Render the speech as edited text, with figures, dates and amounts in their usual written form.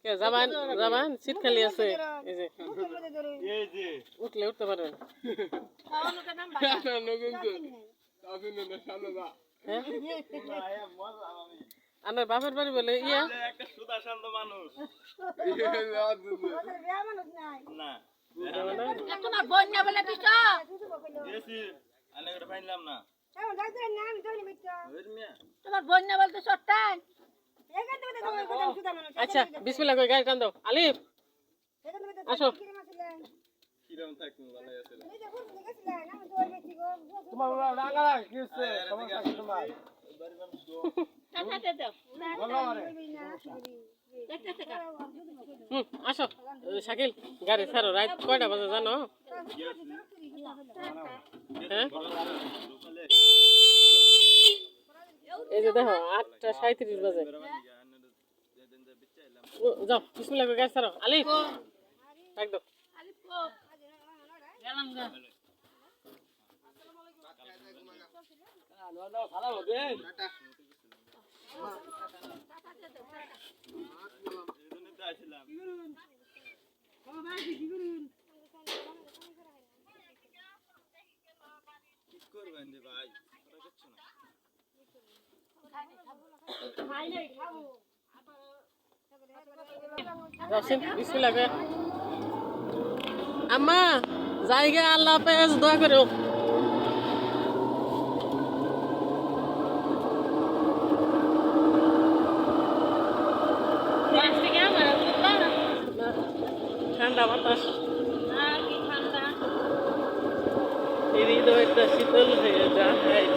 কে যাবান যাবান seat খালি আছে এই যে উঠলে উঠতে পারবেন আমার বাপের বাড়ি বলে ইয়া একটা সুদা শান্ত মানুষ না তোমার বন্যা বলে দিছ দিয়েছি আমি এটা পাইলাম না তোমার বন্যা বলতে সত্তান আচ্ছা বিসমিল্লাহ কই গাড়ি টান দাও আলিফ আসো কিরকম থাকবো ভালো আছে তোমার রাগা কি হচ্ছে সমস্যা কি তোমার আসো শাকিল গাড়ি ছাড়ো রাত কয়টা বাজে জানো হ্যাঁ এই যে দেখো 8:37 বাজে যাও বিসমিল্লাহ করে গাড়ি ছাড়ো আলিফ ডাক দাও গেলাম গা ভালো হবে কি করবেন যে ভাই বিসমিল্লাহ করে আম্মা জায়গা আল্লাহ হাফেজ দোয়া করো ঠান্ডা বাতাস হৃদয়টা শীতল হয়ে যায়